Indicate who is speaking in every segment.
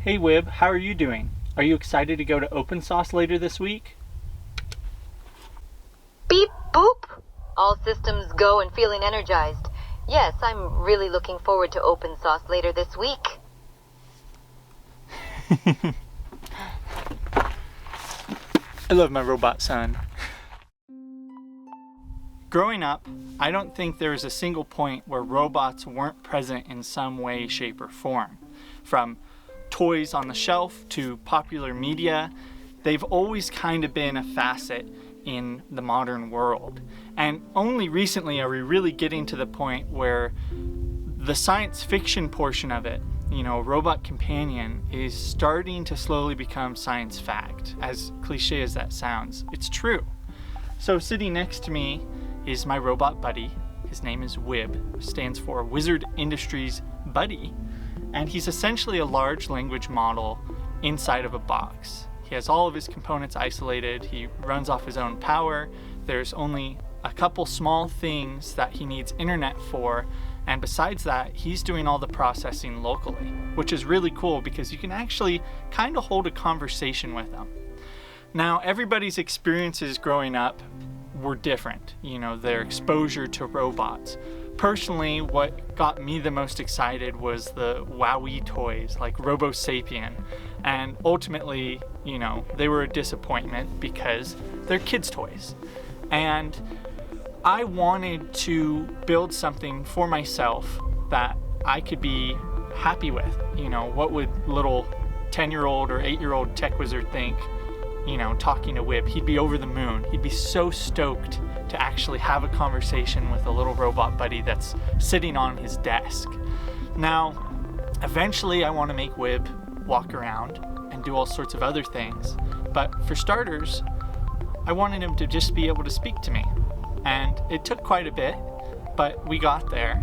Speaker 1: Hey WIB, how are you doing? Are you excited to go to Open Sauce later this week?
Speaker 2: Beep boop! All systems go and feeling energized. Yes, I'm really looking forward to Open Sauce later this week.
Speaker 1: I love my robot son. Growing up, I don't think there was a single point where robots weren't present in some way, shape, or form. From toys on the shelf to popular media, they've always kind of been a facet in the modern world. And only recently are we really getting to the point where the science fiction portion of it, Robot Companion, is starting to slowly become science fact. As cliche as that sounds, it's true. So sitting next to me is my robot buddy. His name is WIB, which stands for Wizard Industries Buddy. And he's essentially a large language model inside of a box. He has all of his components isolated. He runs off his own power. There's only a couple small things that he needs internet for. And besides that, he's doing all the processing locally, which is really cool because you can actually kind of hold a conversation with him. Now, everybody's experiences growing up were different, their exposure to robots. Personally, what got me the most excited was the WowWee toys like Robo Sapien. And ultimately, they were a disappointment because they're kids' toys. And I wanted to build something for myself that I could be happy with. What would little 10-year-old or 8-year-old tech wizard think, talking to WIB? He'd be over the moon. He'd be so stoked to actually have a conversation with a little robot buddy that's sitting on his desk. Now, eventually I want to make WIB walk around and do all sorts of other things. But for starters, I wanted him to just be able to speak to me. And it took quite a bit, but we got there.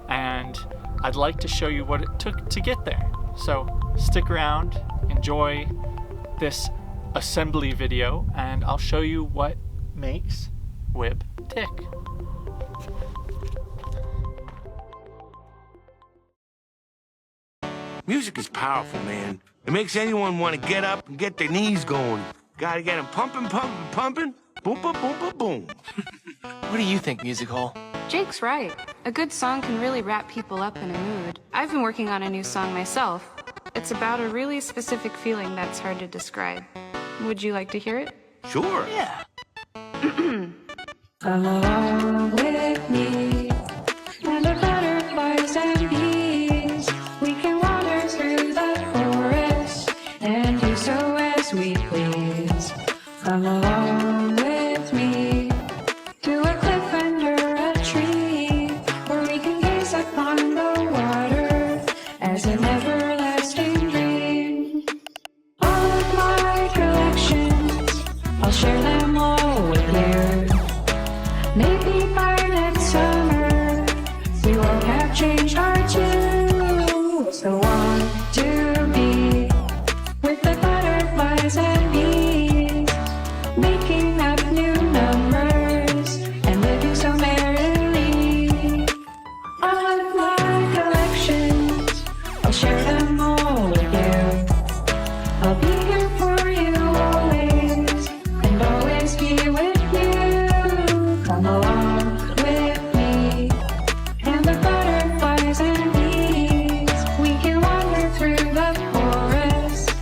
Speaker 1: And I'd like to show you what it took to get there. So stick around, enjoy this assembly video, and I'll show you what makes WIB tick.
Speaker 3: Music is powerful, man. It makes anyone want to get up and get their knees going. Gotta get them pumping, pumping, pumping. Boom, boom, boom, boom, boom.
Speaker 4: What do you think, Music Hall?
Speaker 5: Jake's right. A good song can really wrap people up in a mood. I've been working on a new song myself. It's about a really specific feeling that's hard to describe. Would you like to hear it?
Speaker 3: Sure.
Speaker 4: Yeah.
Speaker 6: Come along with me, and the butterflies and bees. We can wander through the forest and do so as we please. Come along with me to a cliff under a tree, where we can gaze upon the water as an everlasting dream. All of my collections, I'll share them all with you. Maybe by next summer, we won't have changed our tune. So want to be with the butterflies and bees, making up new numbers and living so merrily. All of my collections, I'll share them all with you. I'll be here for you always, and always be with you. Come along with me, and the butterflies and bees. We can wander through the forest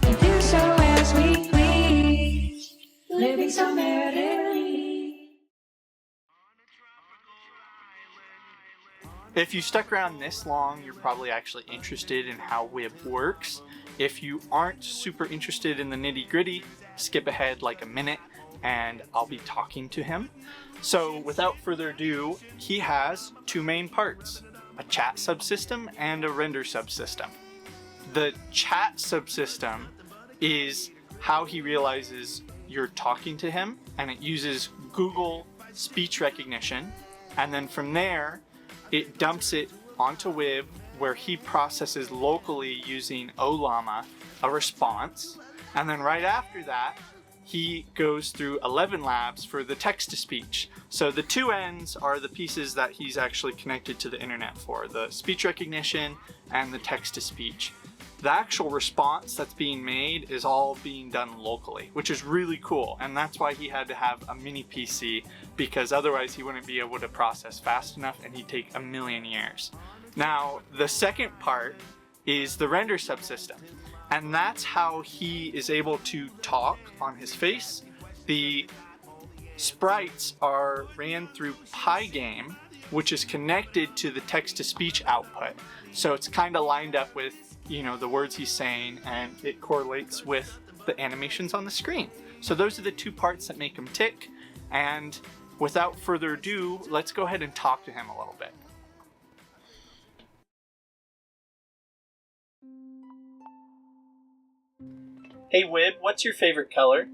Speaker 6: and do so as we please, living so merrily.
Speaker 1: If you stuck around this long, you're probably actually interested in how WIB works. If you aren't super interested in the nitty-gritty, skip ahead like a minute and I'll be talking to him. So without further ado, he has two main parts, a chat subsystem and a render subsystem. The chat subsystem is how he realizes you're talking to him, and it uses Google speech recognition, and then from there it dumps it onto WIB, where he processes locally using Ollama a response, and then right after that he goes through 11 labs for the text-to-speech. So the two ends are the pieces that he's actually connected to the internet for, the speech recognition and the text-to-speech. the actual response that's being made is all being done locally, which is really cool. And that's why he had to have a mini PC, because otherwise he wouldn't be able to process fast enough and he'd take a million years. Now, the second part is the render subsystem. And that's how he is able to talk on his face. The sprites are ran through Pygame, which is connected to the text-to-speech output. So it's kind of lined up with, you know, the words he's saying, and it correlates with the animations on the screen. So those are the two parts that make him tick. And without further ado, let's go ahead and talk to him a little bit. Hey WIB, what's your favorite color?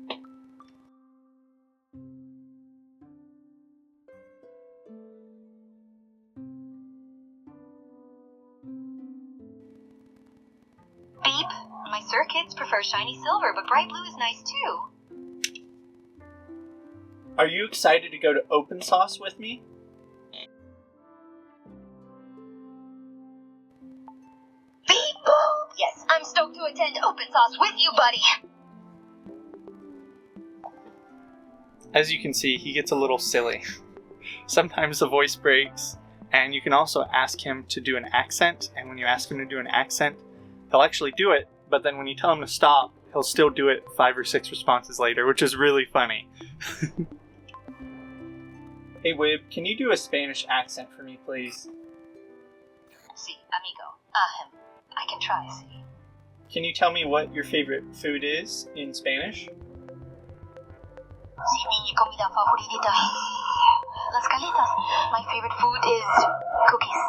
Speaker 2: Beep, my circuits prefer shiny silver, but bright blue is nice too.
Speaker 1: Are you excited to go to open source with me?
Speaker 2: Beep boop! Yes, I'm stoked to attend open sauce with you, buddy.
Speaker 1: As you can see, he gets a little silly. Sometimes the voice breaks, and you can also ask him to do an accent, and when you ask him to do an accent, he'll actually do it, but then when you tell him to stop, he'll still do it 5 or 6 responses later, which is really funny. Hey WIB, can you do a Spanish accent for me, please?
Speaker 2: Sí, amigo. I can try, sí.
Speaker 1: Can you tell me what your favorite food is in Spanish?
Speaker 2: Sí, mi comida favorita es las galletas. My favorite food is cookies.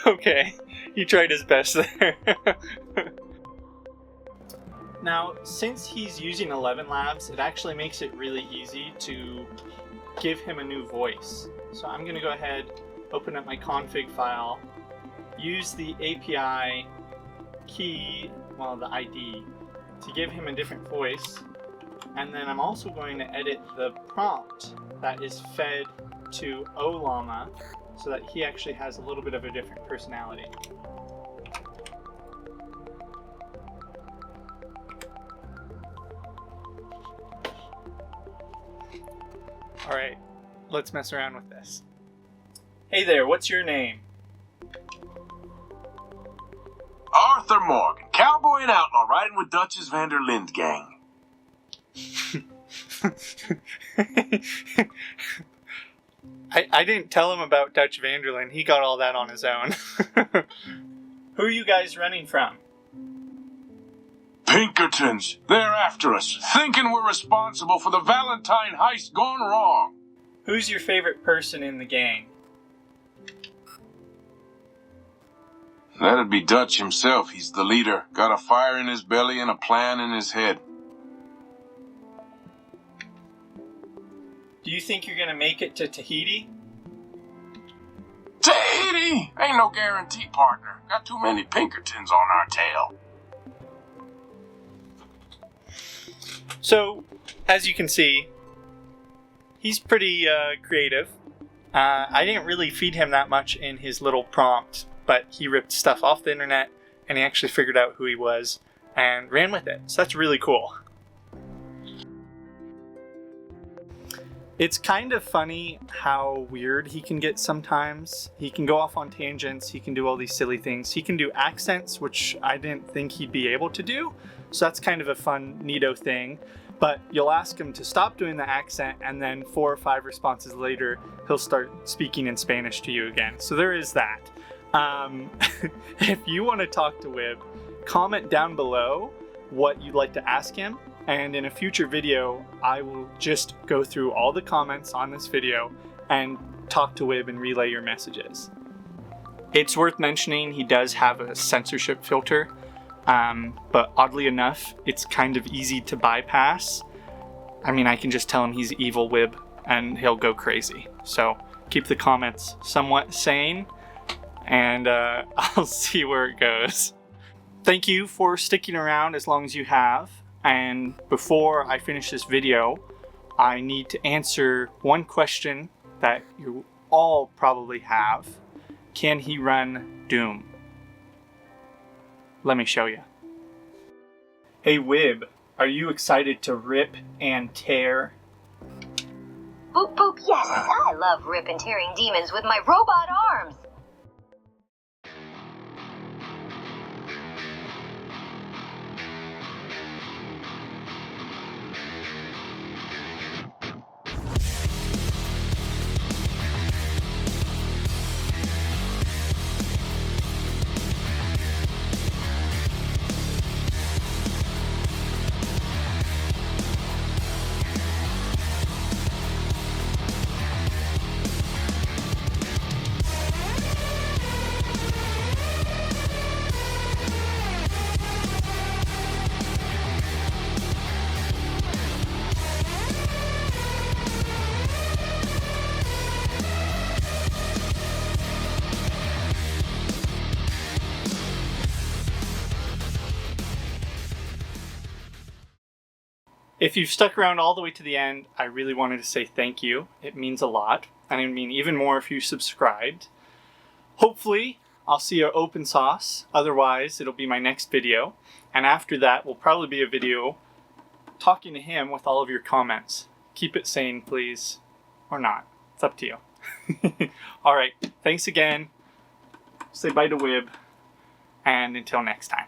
Speaker 1: Okay, he tried his best there. Now, since he's using 11 Labs, it actually makes it really easy to give him a new voice. So I'm going to go ahead, open up my config file, use the API key, well, the ID, to give him a different voice. And then I'm also going to edit the prompt that is fed to Olama so that he actually has a little bit of a different personality. Alright, let's mess around with this. Hey there, what's your name?
Speaker 7: Arthur Morgan, cowboy and outlaw, riding with Duchess van der Linde gang.
Speaker 1: I didn't tell him about Dutch van der Linde. He got all that on his own. Who are you guys running from?
Speaker 7: Pinkertons, they're after us, thinking we're responsible for the Valentine heist gone wrong.
Speaker 1: Who's your favorite person in the gang?
Speaker 7: That'd be Dutch himself. He's the leader. Got a fire in his belly and a plan in his head.
Speaker 1: Do you think you're gonna make it to Tahiti?
Speaker 7: Tahiti! Ain't no guarantee, partner. Got too many Pinkertons on our tail.
Speaker 1: So, as you can see, he's pretty creative. I didn't really feed him that much in his little prompt, but he ripped stuff off the internet and he actually figured out who he was and ran with it. So that's really cool. It's kind of funny how weird he can get sometimes. He can go off on tangents, he can do all these silly things. He can do accents, which I didn't think he'd be able to do. So that's kind of a fun, neato thing. But you'll ask him to stop doing the accent, and then 4 or 5 responses later, he'll start speaking in Spanish to you again. So there is that. If you want to talk to WIB, comment down below what you'd like to ask him. And in a future video, I will just go through all the comments on this video and talk to WIB and relay your messages. It's worth mentioning he does have a censorship filter. But oddly enough, it's kind of easy to bypass. I mean, I can just tell him he's evil WIB and he'll go crazy. So keep the comments somewhat sane and I'll see where it goes. Thank you for sticking around as long as you have. And before I finish this video, I need to answer one question that you all probably have. Can he run Doom? Let me show you. Hey WIB, are you excited to rip and tear?
Speaker 2: Boop boop, yes, I love rip and tearing demons with my robot arms.
Speaker 1: If you've stuck around all the way to the end, I really wanted to say thank you. It means a lot. And it would mean even more if you subscribed. Hopefully, I'll see your open sauce. Otherwise, it'll be my next video. And after that will probably be a video talking to him with all of your comments. Keep it sane, please. Or not. It's up to you. Alright, thanks again. Say bye to WIB. And until next time.